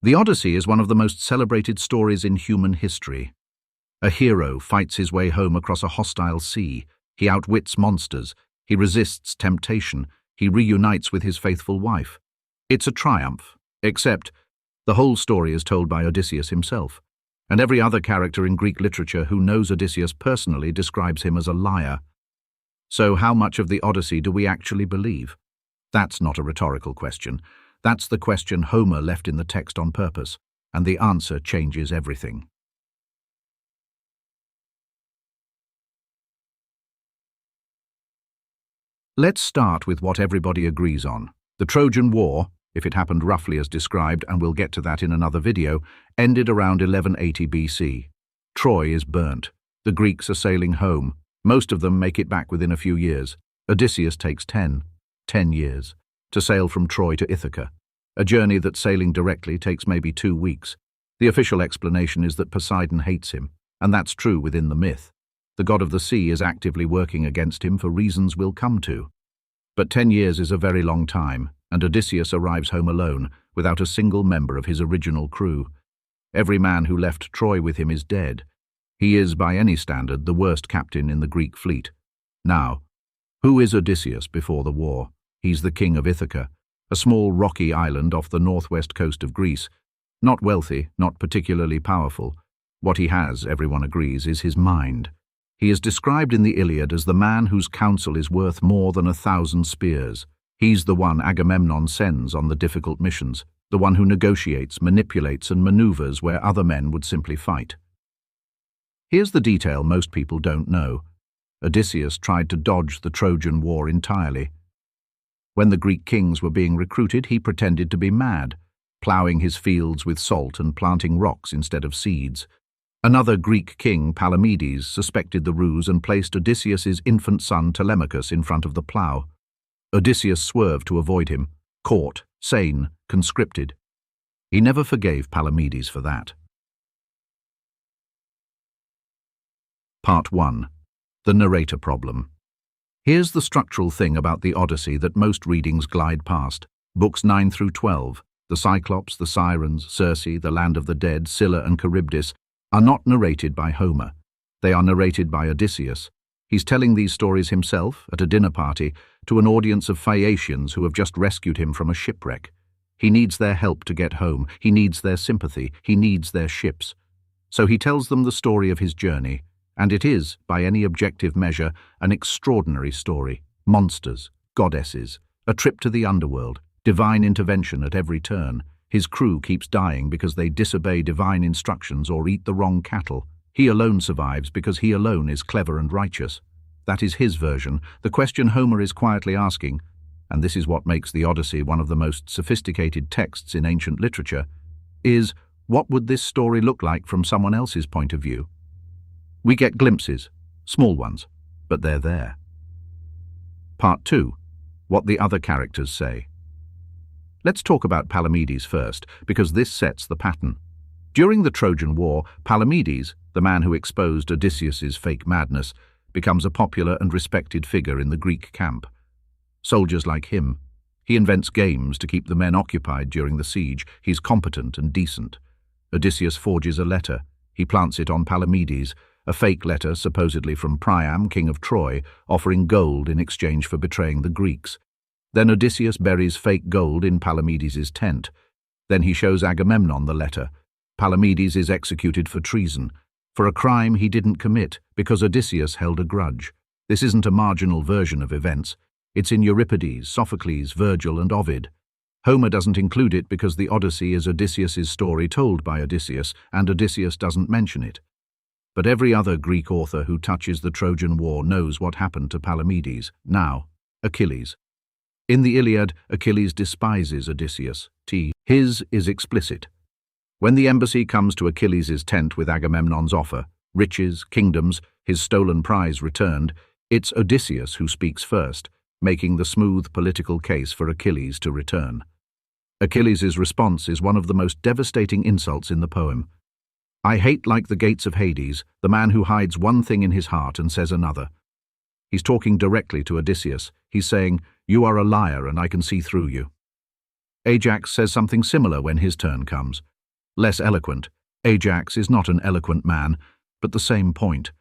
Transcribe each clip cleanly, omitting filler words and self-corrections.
The Odyssey is one of the most celebrated stories in human history. A hero fights his way home across a hostile sea. He outwits monsters. He resists temptation. He reunites with his faithful wife. It's a triumph, except the whole story is told by Odysseus himself, and every other character in Greek literature who knows Odysseus personally describes him as a liar. So how much of the Odyssey do we actually believe? That's not a rhetorical question. That's the question Homer left in the text on purpose, and the answer changes everything. Let's start with what everybody agrees on. The Trojan War, if it happened roughly as described, and we'll get to that in another video, ended around 1180 BC. Troy is burnt. The Greeks are sailing home. Most of them make it back within a few years. Odysseus takes 10 years, to sail from Troy to Ithaca, a journey that sailing directly takes maybe 2 weeks. The official explanation is that Poseidon hates him, and that's true within the myth. The god of the sea is actively working against him for reasons we'll come to. But 10 years is a very long time, and Odysseus arrives home alone, without a single member of his original crew. Every man who left Troy with him is dead. He is, by any standard, the worst captain in the Greek fleet. Now, who is Odysseus before the war? He's the king of Ithaca, a small rocky island off the northwest coast of Greece. Not wealthy, not particularly powerful. What he has, everyone agrees, is his mind. He is described in the Iliad as the man whose counsel is worth more than 1,000 spears. He's the one Agamemnon sends on the difficult missions, the one who negotiates, manipulates, and maneuvers where other men would simply fight. Here's the detail most people don't know. Odysseus tried to dodge the Trojan War entirely. When the Greek kings were being recruited, he pretended to be mad, ploughing his fields with salt and planting rocks instead of seeds. Another Greek king, Palamedes, suspected the ruse and placed Odysseus's infant son Telemachus in front of the plough. Odysseus swerved to avoid him, caught, sane, conscripted. He never forgave Palamedes for that. Part 1. The narrator problem. Here's the structural thing about the Odyssey that most readings glide past. Books 9 through 12, the Cyclops, the Sirens, Circe, the land of the dead, Scylla and Charybdis, are not narrated by Homer. They are narrated by Odysseus. He's telling these stories himself, at a dinner party, to an audience of Phaeacians who have just rescued him from a shipwreck. He needs their help to get home. He needs their sympathy. He needs their ships. So he tells them the story of his journey, and it is, by any objective measure, an extraordinary story. Monsters, goddesses, a trip to the underworld, divine intervention at every turn. His crew keeps dying because they disobey divine instructions or eat the wrong cattle. He alone survives because he alone is clever and righteous. That is his version, the question Homer is quietly asking, and this is what makes the Odyssey one of the most sophisticated texts in ancient literature, is, what would this story look like from someone else's point of view? We get glimpses, small ones, but they're there. Part 2. What the other characters say. Let's talk about Palamedes first, because this sets the pattern. During the Trojan War, Palamedes, the man who exposed Odysseus's fake madness, becomes a popular and respected figure in the Greek camp. Soldiers like him. He invents games to keep the men occupied during the siege. He's competent and decent. Odysseus forges a letter. He plants it on Palamedes, a fake letter supposedly from Priam, king of Troy, offering gold in exchange for betraying the Greeks. Then Odysseus buries fake gold in Palamedes' tent. Then he shows Agamemnon the letter. Palamedes is executed for treason, for a crime he didn't commit, because Odysseus held a grudge. This isn't a marginal version of events. It's in Euripides, Sophocles, Virgil, and Ovid. Homer doesn't include it because the Odyssey is Odysseus's story told by Odysseus, and Odysseus doesn't mention it. But every other Greek author who touches the Trojan War knows what happened to Palamedes. Now, Achilles. In the Iliad, Achilles despises Odysseus. His is explicit. When the embassy comes to Achilles' tent with Agamemnon's offer, riches, kingdoms, his stolen prize returned, it's Odysseus who speaks first, making the smooth political case for Achilles to return. Achilles' response is one of the most devastating insults in the poem. I hate like the gates of Hades, the man who hides one thing in his heart and says another. He's talking directly to Odysseus. He's saying, you are a liar and I can see through you. Ajax says something similar when his turn comes. Less eloquent. Ajax is not an eloquent man, but the same point.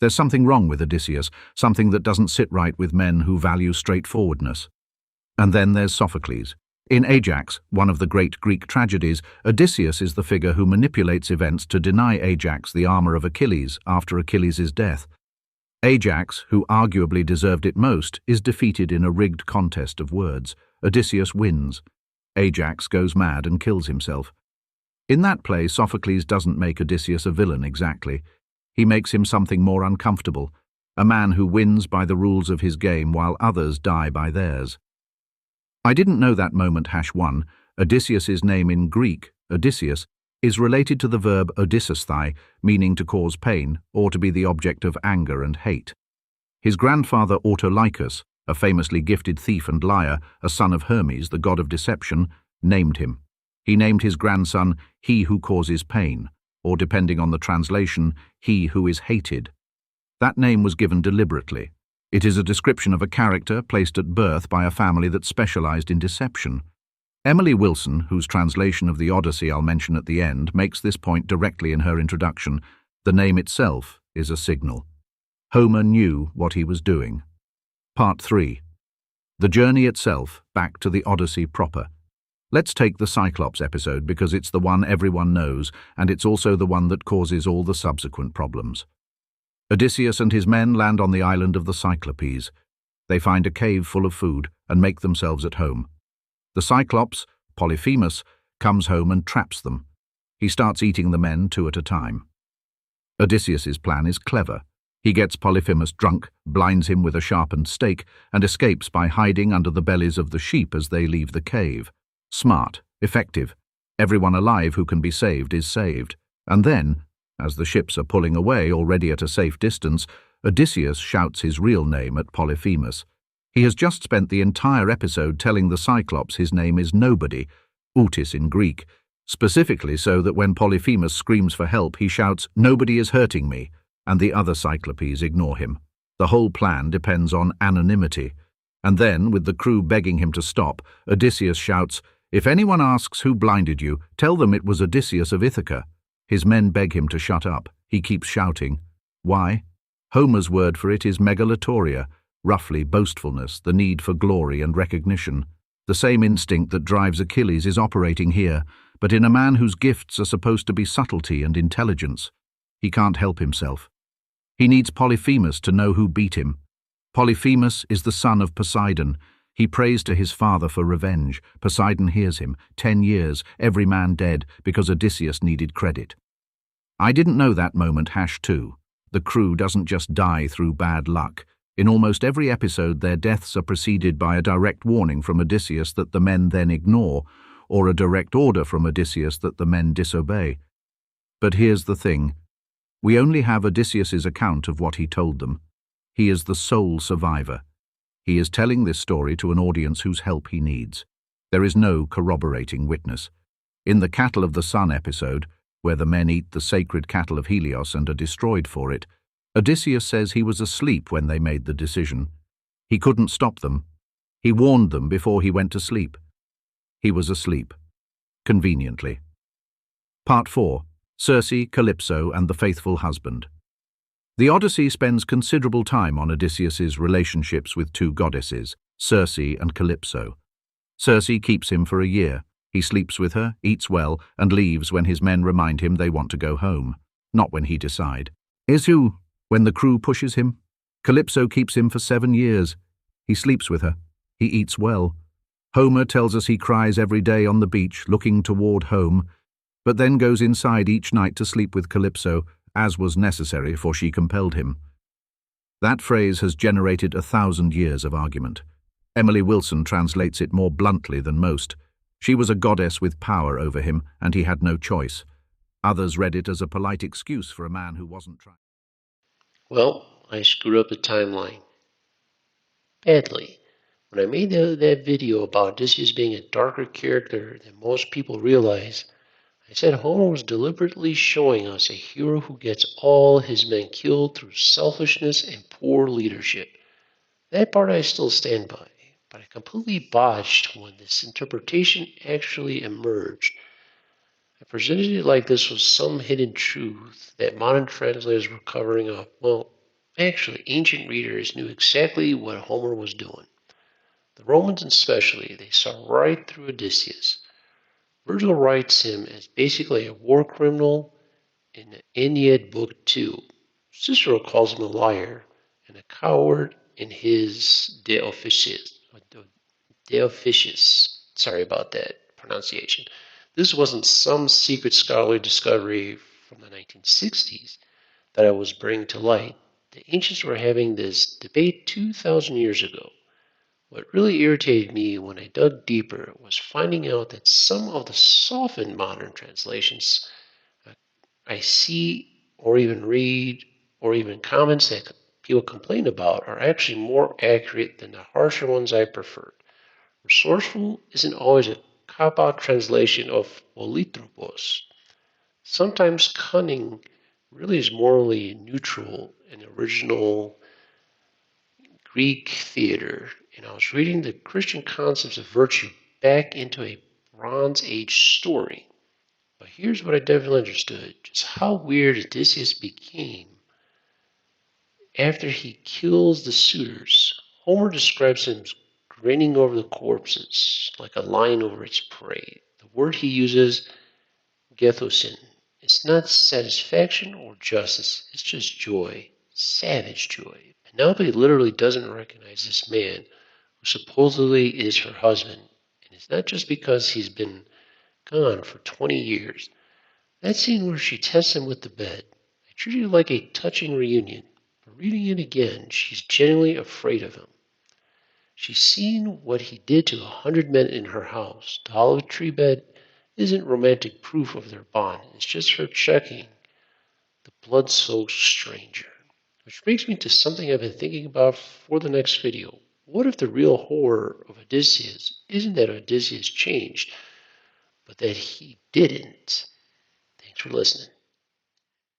There's something wrong with Odysseus, something that doesn't sit right with men who value straightforwardness. And then there's Sophocles. In Ajax, one of the great Greek tragedies, Odysseus is the figure who manipulates events to deny Ajax the armor of Achilles after Achilles' death. Ajax, who arguably deserved it most, is defeated in a rigged contest of words. Odysseus wins. Ajax goes mad and kills himself. In that play, Sophocles doesn't make Odysseus a villain exactly. He makes him something more uncomfortable, a man who wins by the rules of his game while others die by theirs. I didn't know that moment #1. Odysseus's name in Greek, Odysseus, is related to the verb odysseusthai, meaning to cause pain or to be the object of anger and hate. His grandfather Autolycus, a famously gifted thief and liar, a son of Hermes, the god of deception, named him. He named his grandson He Who Causes Pain, or depending on the translation, He Who Is Hated. That name was given deliberately. It is a description of a character placed at birth by a family that specialized in deception. Emily Wilson, whose translation of the Odyssey I'll mention at the end, makes this point directly in her introduction. The name itself is a signal. Homer knew what he was doing. Part 3. The journey itself, back to the Odyssey proper. Let's take the Cyclops episode because it's the one everyone knows, and it's also the one that causes all the subsequent problems. Odysseus and his men land on the island of the Cyclopes. They find a cave full of food and make themselves at home. The Cyclops, Polyphemus, comes home and traps them. He starts eating the men 2 at a time. Odysseus's plan is clever. He gets Polyphemus drunk, blinds him with a sharpened stake, and escapes by hiding under the bellies of the sheep as they leave the cave. Smart, effective. Everyone alive who can be saved is saved. And then, as the ships are pulling away, already at a safe distance, Odysseus shouts his real name at Polyphemus. He has just spent the entire episode telling the Cyclops his name is Nobody, Outis in Greek, specifically so that when Polyphemus screams for help, he shouts, "Nobody is hurting me," and the other Cyclopes ignore him. The whole plan depends on anonymity. And then, with the crew begging him to stop, Odysseus shouts, "If anyone asks who blinded you, tell them it was Odysseus of Ithaca." His men beg him to shut up. He keeps shouting. Why? Homer's word for it is megalatoria, roughly boastfulness, the need for glory and recognition. The same instinct that drives Achilles is operating here, but in a man whose gifts are supposed to be subtlety and intelligence. He can't help himself. He needs Polyphemus to know who beat him. Polyphemus is the son of Poseidon. He prays to his father for revenge. Poseidon hears him. 10 years, every man dead, because Odysseus needed credit. I didn't know that moment #2. The crew doesn't just die through bad luck. In almost every episode, their deaths are preceded by a direct warning from Odysseus that the men then ignore, or a direct order from Odysseus that the men disobey. But here's the thing. We only have Odysseus's account of what he told them. He is the sole survivor. He is telling this story to an audience whose help he needs. There is no corroborating witness. In the Cattle of the Sun episode, where the men eat the sacred cattle of Helios and are destroyed for it, Odysseus says he was asleep when they made the decision. He couldn't stop them. He warned them before he went to sleep. He was asleep. Conveniently. Part 4. Circe, Calypso, and the Faithful Husband. The Odyssey spends considerable time on Odysseus's relationships with 2 goddesses, Circe and Calypso. Circe keeps him for a year. He sleeps with her, eats well, and leaves when his men remind him they want to go home, not when he decide. Isu, when the crew pushes him. Calypso keeps him for 7 years. He sleeps with her. He eats well. Homer tells us he cries every day on the beach, looking toward home, but then goes inside each night to sleep with Calypso, as was necessary, for she compelled him. That phrase has generated 1,000 years of argument. Emily Wilson translates it more bluntly than most. She was a goddess with power over him, and he had no choice. Others read it as a polite excuse for a man who wasn't trying. Well, I screwed up the timeline. Badly. When I made that video about Odysseus being a darker character than most people realize, I said Homer was deliberately showing us a hero who gets all his men killed through selfishness and poor leadership. That part I still stand by, but I completely botched when this interpretation actually emerged. I presented it like this was some hidden truth that modern translators were covering up. Well, actually, ancient readers knew exactly what Homer was doing. The Romans especially, they saw right through Odysseus. Virgil writes him as basically a war criminal in the Aeneid Book 2. Cicero calls him a liar and a coward in his De Officiis. Sorry about that pronunciation. This wasn't some secret scholarly discovery from the 1960s that I was bringing to light. The ancients were having this debate 2,000 years ago. What really irritated me when I dug deeper was finding out that some of the softened modern translations I see or even read or even comments that people complain about are actually more accurate than the harsher ones I preferred. Resourceful isn't always a cop-out translation of polytropos. Sometimes cunning really is morally neutral in the original Greek theater, and I was reading the Christian concepts of virtue back into a Bronze Age story. But here's what I definitely understood, just how weird Odysseus became after he kills the suitors. Homer describes him as grinning over the corpses like a lion over its prey. The word he uses, gethosin, it's not satisfaction or justice, it's just joy, savage joy. Penelope literally doesn't recognize this man who supposedly is her husband, and it's not just because he's been gone for 20 years. That scene where she tests him with the bed, I treated it like a touching reunion, but reading it again, she's genuinely afraid of him. She's seen what he did to 100 men in her house. The olive tree bed isn't romantic proof of their bond. It's just her checking the blood-soaked stranger. Which brings me to something I've been thinking about for the next video. What if the real horror of Odysseus isn't that Odysseus changed, but that he didn't? Thanks for listening.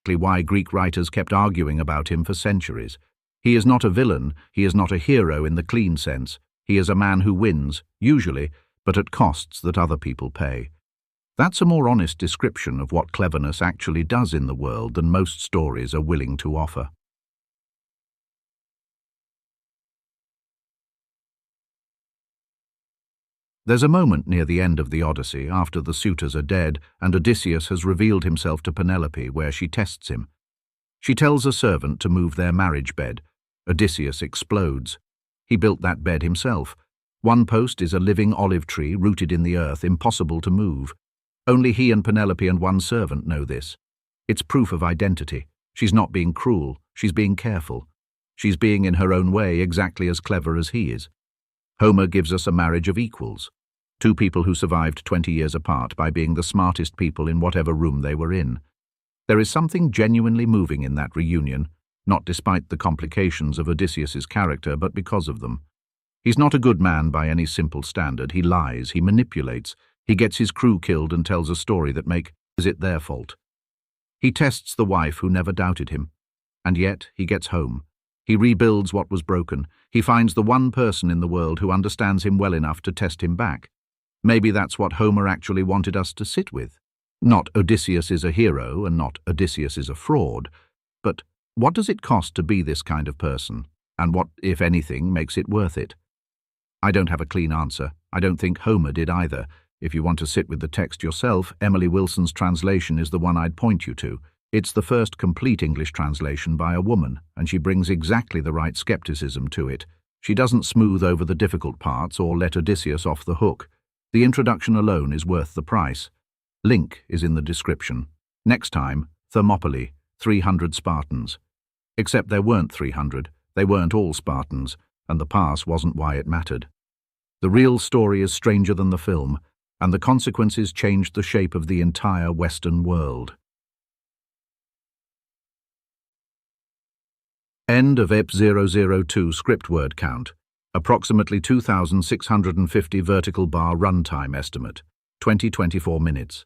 Why Greek writers kept arguing about him for centuries. He is not a villain, he is not a hero in the clean sense. He is a man who wins, usually, but at costs that other people pay. That's a more honest description of what cleverness actually does in the world than most stories are willing to offer. There's a moment near the end of the Odyssey, after the suitors are dead and Odysseus has revealed himself to Penelope, where she tests him. She tells a servant to move their marriage bed. Odysseus explodes. He built that bed himself. One post is a living olive tree rooted in the earth, impossible to move. Only he and Penelope and one servant know this. It's proof of identity. She's not being cruel, she's being careful. She's being in her own way exactly as clever as he is. Homer gives us a marriage of equals. Two people who survived 20 years apart by being the smartest people in whatever room they were in. There is something genuinely moving in that reunion, not despite the complications of Odysseus's character, but because of them. He's not a good man by any simple standard. He lies, he manipulates, he gets his crew killed and tells a story that makes it their fault. He tests the wife who never doubted him. And yet he gets home. He rebuilds what was broken. He finds the one person in the world who understands him well enough to test him back. Maybe that's what Homer actually wanted us to sit with. Not Odysseus is a hero and not Odysseus is a fraud, but what does it cost to be this kind of person? And what, if anything, makes it worth it? I don't have a clean answer. I don't think Homer did either. If you want to sit with the text yourself, Emily Wilson's translation is the one I'd point you to. It's the first complete English translation by a woman, and she brings exactly the right skepticism to it. She doesn't smooth over the difficult parts or let Odysseus off the hook. The introduction alone is worth the price. Link is in the description. Next time, Thermopylae, 300 Spartans. Except there weren't 300, they weren't all Spartans, and the pass wasn't why it mattered. The real story is stranger than the film, and the consequences changed the shape of the entire Western world. End of EP 002 script word count. Approximately 2,650 vertical bar runtime estimate. 20-24 minutes.